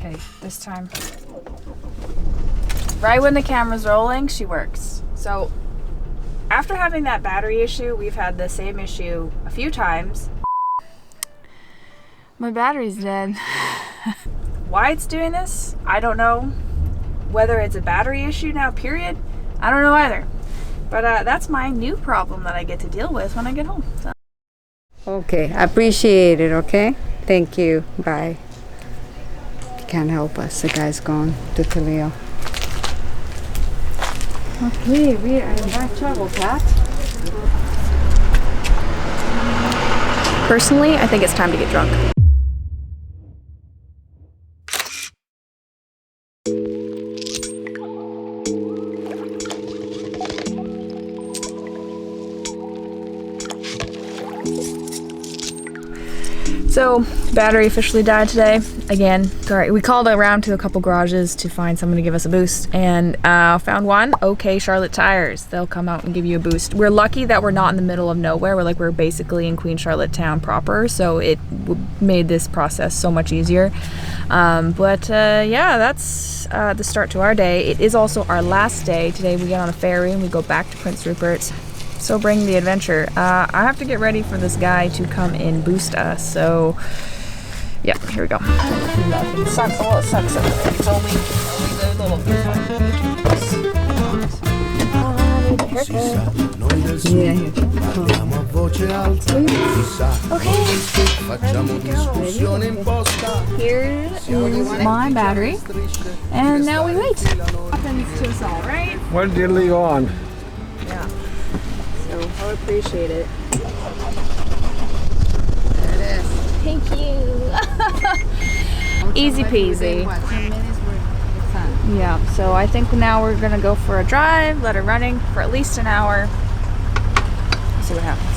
Okay, this time. Right when the camera's rolling, she works. So after having that battery issue, we've had the same issue a few times. My battery's dead. Why it's doing this, I don't know. Whether it's a battery issue now, period, I don't know either. But that's my new problem that I get to deal with when I get home. So. Okay, I appreciate it, okay? Thank you. Bye. You can't help us. The guy's gone to Toledo. Okay, we are in back trouble, Pat. Personally, I think it's time to get drunk. So, battery officially died today. Again, sorry. We called around to a couple garages to find someone to give us a boost, and found one. Okay, Charlotte Tires. They'll come out and give you a boost. We're lucky that we're not in the middle of nowhere. We're basically in Queen Charlotte town proper, so it made this process so much easier. Yeah, that's the start to our day. It is also our last day. Today we get on a ferry and we go back to Prince Rupert. So bring the adventure. I have to get ready for this guy to come and boost us. So, yeah, here we go. It sucks. Well, it sucks. It's only the little Here's my battery. And now we wait. Happens to us all, right? What did you leave on? Yeah. So I'll appreciate it. There it is. Thank you. Easy peasy. What, 10 minutes we're done. Yeah, so I think now we're gonna go for a drive, let it running for at least an hour. See what happens.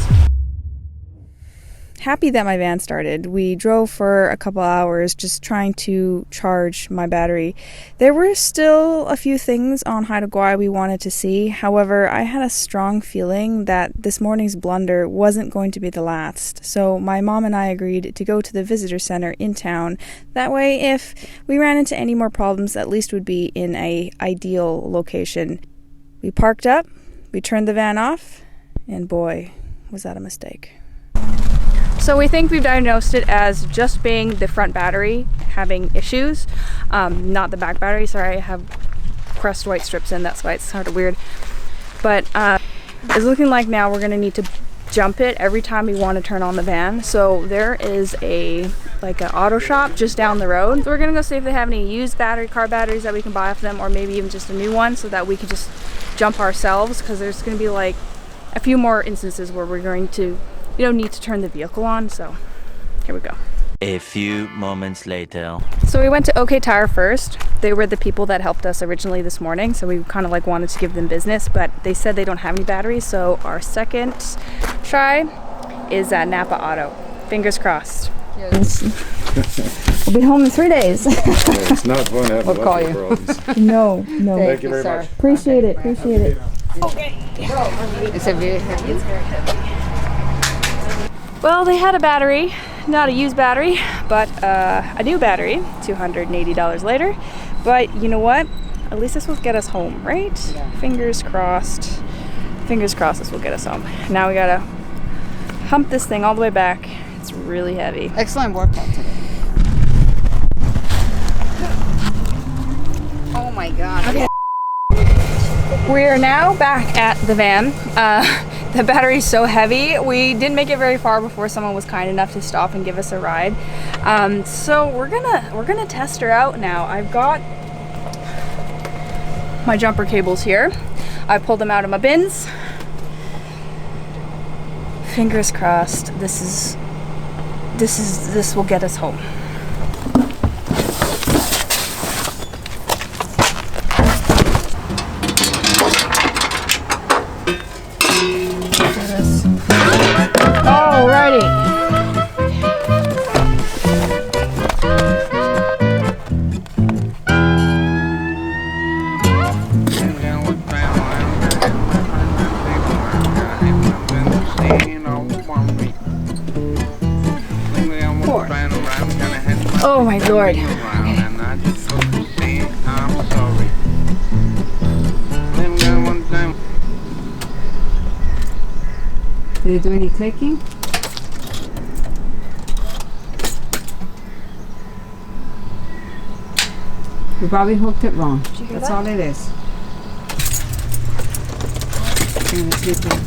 Happy that my van started. We drove for a couple hours just trying to charge my battery. There were still a few things on Haida Gwaii we wanted to see. However, I had a strong feeling that this morning's blunder wasn't going to be the last. So my mom and I agreed to go to the visitor center in town. That way, if we ran into any more problems, at least would be in a ideal location. We parked up, we turned the van off, and boy, was that a mistake. So we think we've diagnosed it as just being the front battery having issues, not the back battery. Sorry, I have crushed white strips in, that's why it's sort of weird. But it's looking like now we're gonna need to jump it every time we want to turn on the van. So there is an auto shop just down the road. So we're gonna go see if they have any used car batteries that we can buy off them, or maybe even just a new one so that we can just jump ourselves, because there's gonna be like a few more instances where we're going to need to turn the vehicle on. So here we go. A few moments later. So we went to OK Tire first. They were the people that helped us originally this morning, so we kind of wanted to give them business, but they said they don't have any batteries. So our second try is at Napa Auto. Fingers crossed. Yes. We'll be home in 3 days. It's not fun having We'll call you. problems. No. Thank you very sir. much. Appreciate it. Okay. It's a very heavy. It's very heavy. Well, they had a battery, not a used battery, but a new battery, $280 later. But you know what? At least this will get us home, right? Yeah. Fingers crossed. Fingers crossed this will get us home. Now we gotta hump this thing all the way back. It's really heavy. Excellent workout today. Oh my God. Okay. We are now back at the van. The battery's so heavy. We didn't make it very far before someone was kind enough to stop and give us a ride. So we're gonna test her out now. I've got my jumper cables here. I pulled them out of my bins. Fingers crossed. This will get us home. Alrighty. Oh my lord. See, I'm sorry. Then got one time. Did it do any clicking? You probably hooked it wrong. That's all it is. And it's hitting.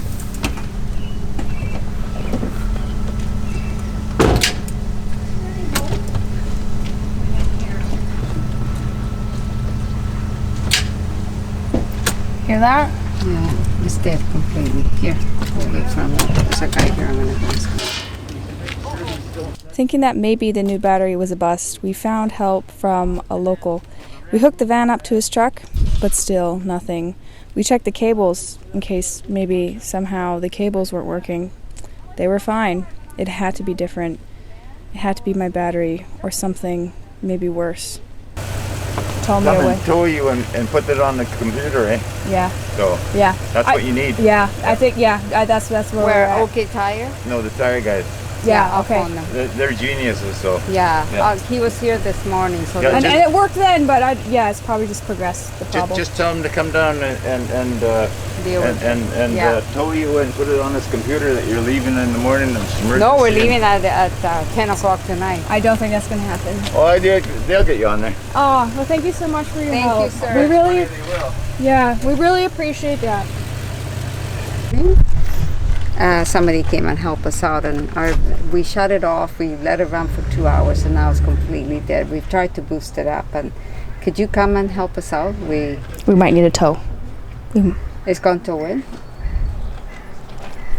Hear that? Yeah, it's dead completely. Here, hold it from it. There's a guy here. I'm gonna ask him. Thinking that maybe the new battery was a bust, we found help from a local. We hooked the van up to his truck, but still nothing. We checked the cables in case maybe somehow the cables weren't working. They were fine. It had to be different. It had to be my battery or something maybe worse. Told me Come away. and tow you and put it on the computer, eh? Yeah, So yeah. that's what you need. Yeah, I think, that's where we're Where? at. OK Tire? No, the tire guys. Yeah, I'll okay. phone them. They're geniuses, so. Yeah, Yeah. he was here this morning, so Yeah, And just- it worked then, but it's probably just progressed the problem. Just tell them to come down and deal with it. Yeah. tow you and put it on this computer that you're leaving in the morning. No, we're leaving at 10 o'clock tonight. I don't think that's going to happen. Oh, they'll get you on there. Oh, well, thank you so much for your Thank help. you, sir. We really, They will. we really appreciate that. Somebody came and helped us out, and we shut it off. We let it run for 2 hours, and now it's completely dead. We've tried to boost it up, and could you come and help us out? We might need a tow. It's gone to win.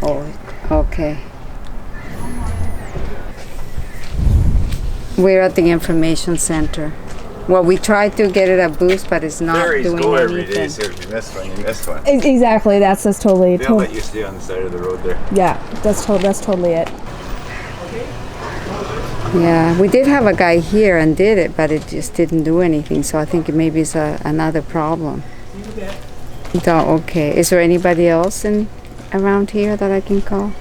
Oh, okay. We're at the information center. Well, we tried to get it a boost, but it's not Ferries doing go anything. every day, so if you miss one, you miss one. Exactly, that's totally, They'll let you stay on the side of the road there. yeah, that's totally it. Yeah, we did have a guy here and did it, but it just didn't do anything. So I think maybe it's another problem. So, okay. Is there anybody else around here that I can call?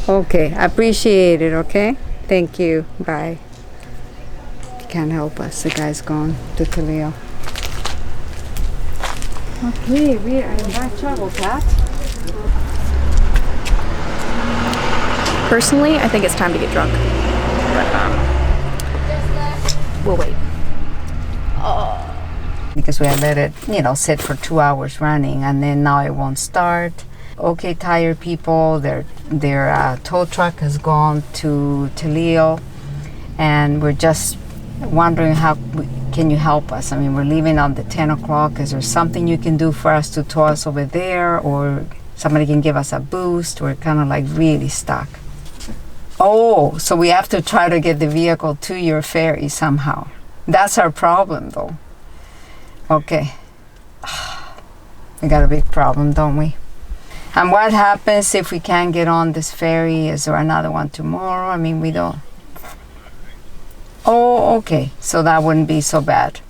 Okay, I appreciate it, okay? Thank you. Bye. You can't help us. The guy's gone to Toledo. Okay, we are in bad trouble, Pat. Personally, I think it's time to get drunk. But, we'll wait. Because we had let it, sit for 2 hours running, and then now it won't start. OK Tire people, their tow truck has gone to Toledo, and we're just wondering can you help us? I mean, we're leaving on the 10 o'clock. Is there something you can do for us to tow us over there, or somebody can give us a boost? We're kind of like really stuck. Oh, so we have to try to get the vehicle to your ferry somehow. That's our problem, though. Okay. We got a big problem, don't we? And what happens if we can't get on this ferry? Is there another one tomorrow? I mean, we don't. Oh, okay. So that wouldn't be so bad.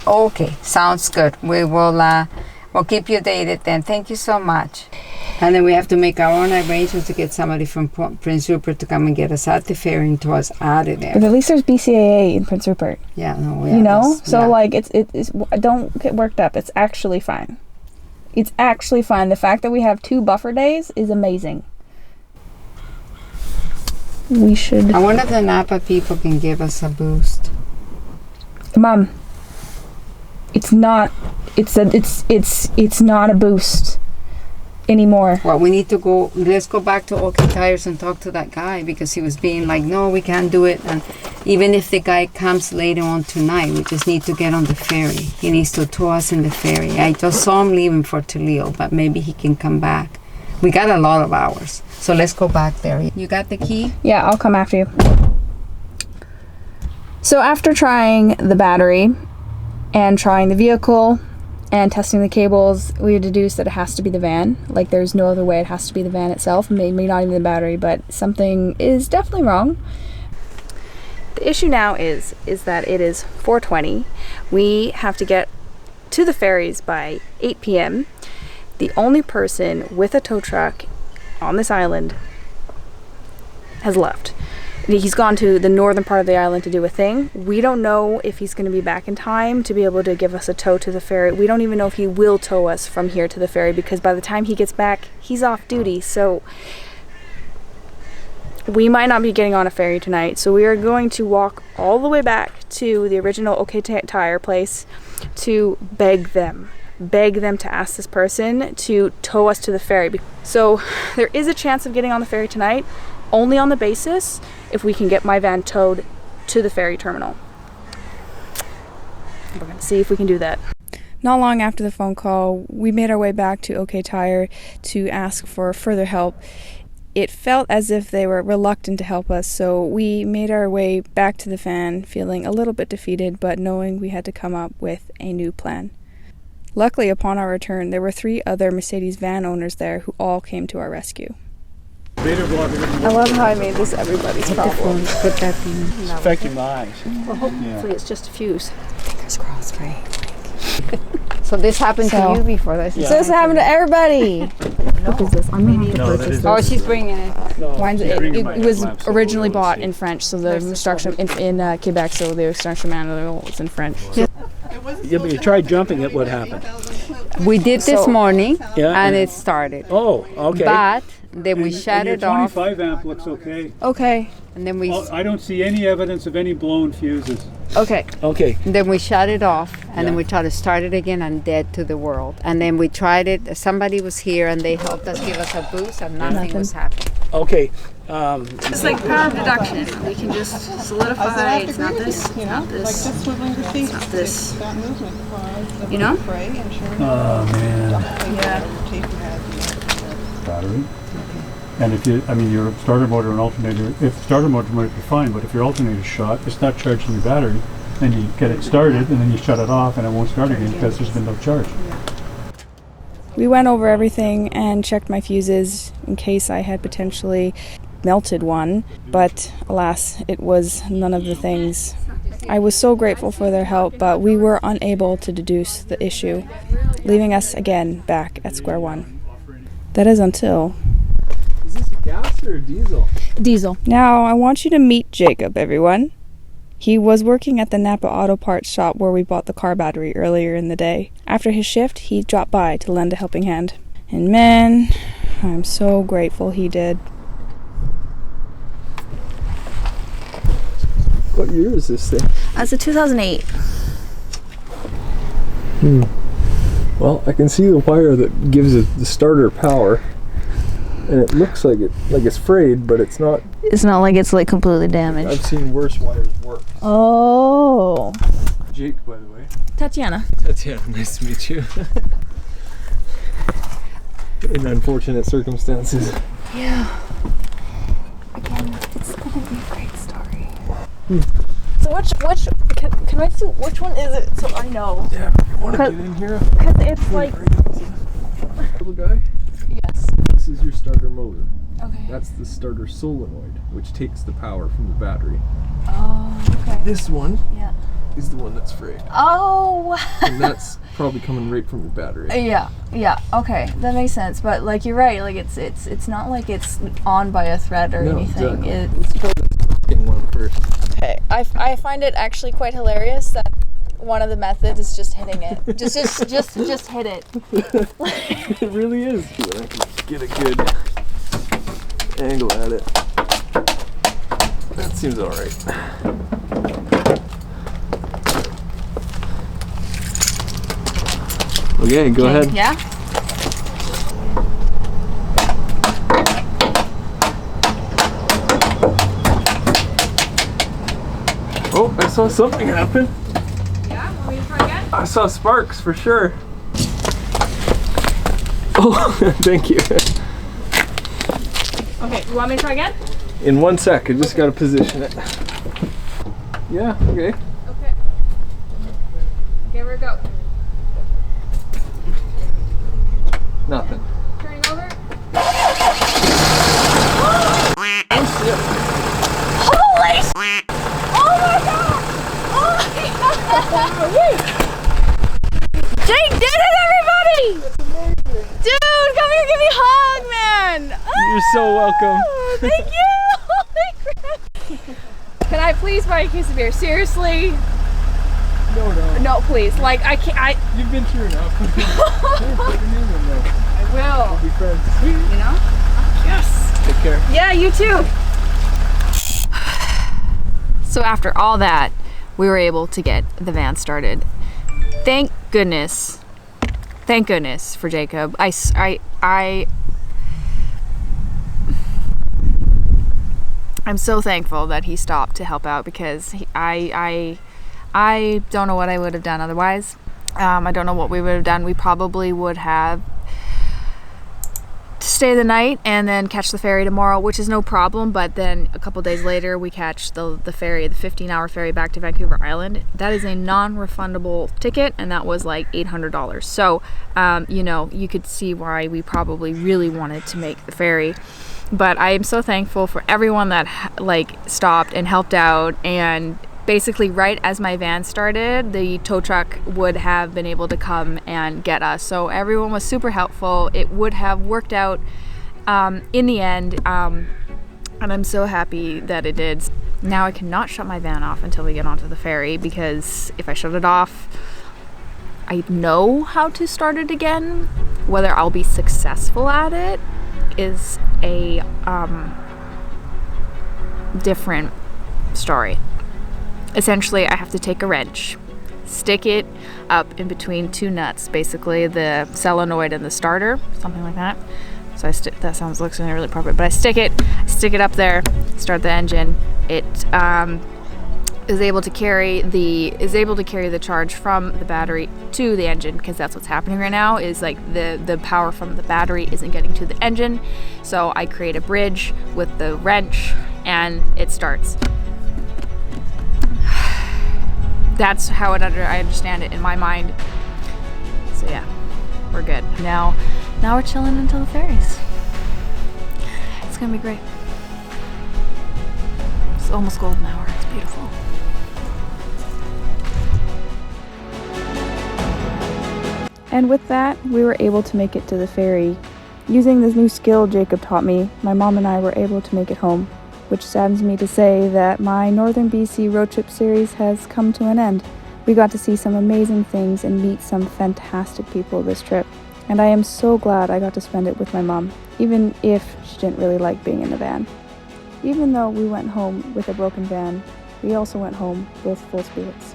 Okay, sounds good. We will we'll keep you updated then. Thank you so much. And then we have to make our own arrangements to get somebody from Prince Rupert to come and get us at the ferry and tow us out of there. But at least there's BCAA in Prince Rupert. Yeah, no, You know? this- So, yeah. like, it's don't get worked up. It's actually fine. It's actually fine. The fact that we have 2 buffer days is amazing. We should... I wonder if the Napa people can give us a boost. Mom, it's not... It's not a boost anymore. Well, we need to go. Let's go back to OK Tires and talk to that guy, because he was being like, no, we can't do it. And even if the guy comes later on tonight, we just need to get on the ferry. He needs to tow us in the ferry. I just saw him leaving for Toledo, but maybe he can come back. We got a lot of hours. So let's go back there. You got the key? Yeah, I'll come after you. So after trying the battery and trying the vehicle and testing the cables, we deduced that it has to be the van. Like, there's no other way. It has to be the van itself, maybe not even the battery, but something is definitely wrong. The issue now is that it is 4:20. We have to get to the ferries by 8 p.m. The only person with a tow truck on this island has left. He's gone to the northern part of the island to do a thing. We don't know if he's going to be back in time to be able to give us a tow to the ferry. We don't even know if he will tow us from here to the ferry, because by the time he gets back, he's off duty. So we might not be getting on a ferry tonight. So we are going to walk all the way back to the original OK Tire place to beg them to ask this person to tow us to the ferry. So there is a chance of getting on the ferry tonight, only on the basis if we can get my van towed to the ferry terminal. We're going to see if we can do that. Not long after the phone call, we made our way back to OK Tire to ask for further help. It felt as if they were reluctant to help us, so we made our way back to the van, feeling a little bit defeated, but knowing we had to come up with a new plan. Luckily, upon our return, there were 3 other Mercedes van owners there who all came to our rescue. I love how I made this everybody's problem. Put that in. It's affecting my eyes. Well, hopefully it's just a fuse. Fingers crossed, right? So this happened to you before this? So this happened to everybody. What is this? I'm going to purchase this. Oh, she's bringing it. No, It was originally bought in French, so the instruction in Quebec, so the instruction manual was in French. Yeah, but you tried jumping it, what happened? We did this morning, Yeah. and it started. Oh, okay. But then we shut it off, 25 amp looks okay. Okay. and then we I don't see any evidence of any blown fuses. Okay. Okay. then we shut it off, and then we tried to start it again and dead to the world. And then we tried it. Somebody was here, and they helped us give us a boost, and nothing was happening. Okay. It's like power of deduction. We can just solidify. It's not this. It's not this. It's not this. You know? Oh man. Yeah. Battery. And if you, I mean, your starter motor and alternator, if starter motor might be fine, but if your alternator's shot, it's not charging your battery, then you get it started and then you shut it off and it won't start again because there's been no charge. We went over everything and checked my fuses in case I had potentially melted one, but alas, it was none of the things. I was so grateful for their help, but we were unable to deduce the issue, leaving us again back at square one. That is until... Is this a gas or a diesel? Diesel. Now, I want you to meet Jacob, everyone. He was working at the Napa Auto Parts shop where we bought the car battery earlier in the day. After his shift, he dropped by to lend a helping hand. And man, I'm so grateful he did. What year is this thing? It's a 2008. Well, I can see the wire that gives it the starter power, and it looks like it's frayed, but it's not. It's not like it's like completely damaged. I've seen worse wires work. Oh. Jake, by the way. Tatiana. Tatiana, nice to meet you. In unfortunate circumstances. Yeah. Again, it's gonna be a great story. So which can I see which one is it so I know? Yeah, you want to get in here? Because it's like Little guy. yes. This is your starter motor. Okay. That's the starter solenoid, which takes the power from the battery. Oh, okay. This one Yeah. is the one that's frayed, Oh. and that's probably coming right from the battery. Yeah. Okay, that makes sense. But like you're right. Like it's not like it's on by a thread or No, anything. exactly. Let's try the fucking one first. Okay. I find it actually quite hilarious that one of the methods is just hitting it. just hit it. It really is. I can get a good angle at it. That seems all right. Okay, go ahead. Yeah. Oh, I saw something happen. Yeah. Want me to try again? I saw sparks for sure. Oh, thank you. Okay. You want me to try again? In 1 sec, I just gotta position it. Yeah, okay. Okay. Give her a go. Nothing. Turning over. Holy sh! Oh my god! Oh my god! Jake did it, everybody! That's amazing. Dude, come here, give me a hug, man! You're so welcome. Oh, thank you! Holy crap! Can I please buy a case of beer? Seriously? No, no. No, please. Like, I can't. You've been through enough. Get a new one though. I will. Be friends. You know? Yes. Take care. Yeah, you too. So after all that, we were able to get the van started. Thank goodness. Thank goodness for Jacob. I'm so thankful that he stopped to help out because I don't know what I would have done otherwise. I don't know what we would have done. We probably would have stay the night and then catch the ferry tomorrow, which is no problem, but then a couple days later we catch the ferry, the 15-hour ferry back to Vancouver Island. That is a non-refundable ticket, and that was like $800. So you know, you could see why we probably really wanted to make the ferry. But I am so thankful for everyone that like stopped and helped out. And basically right as my van started, the tow truck would have been able to come and get us. So everyone was super helpful. It would have worked out in the end, and I'm so happy that it did. Now I cannot shut my van off until we get onto the ferry, because if I shut it off, I know how to start it again. Whether I'll be successful at it is a different story. Essentially, I have to take a wrench, stick it up in between two nuts, basically the solenoid and the starter, something like that. So that looks really proper, but I stick it up there, start the engine. It is able to carry the charge from the battery to the engine, because that's what's happening right now. Is like the power from the battery isn't getting to the engine. So I create a bridge with the wrench, and it starts. That's how I understand it in my mind. So yeah, we're good. Now we're chilling until the ferries. It's gonna be great. It's almost golden hour. It's beautiful. And with that, we were able to make it to the ferry. Using this new skill Jacob taught me, my mom and I were able to make it home, which saddens me to say that my Northern BC road trip series has come to an end. We got to see some amazing things and meet some fantastic people this trip, and I am so glad I got to spend it with my mom, even if she didn't really like being in the van. Even though we went home with a broken van, we also went home with full spirits.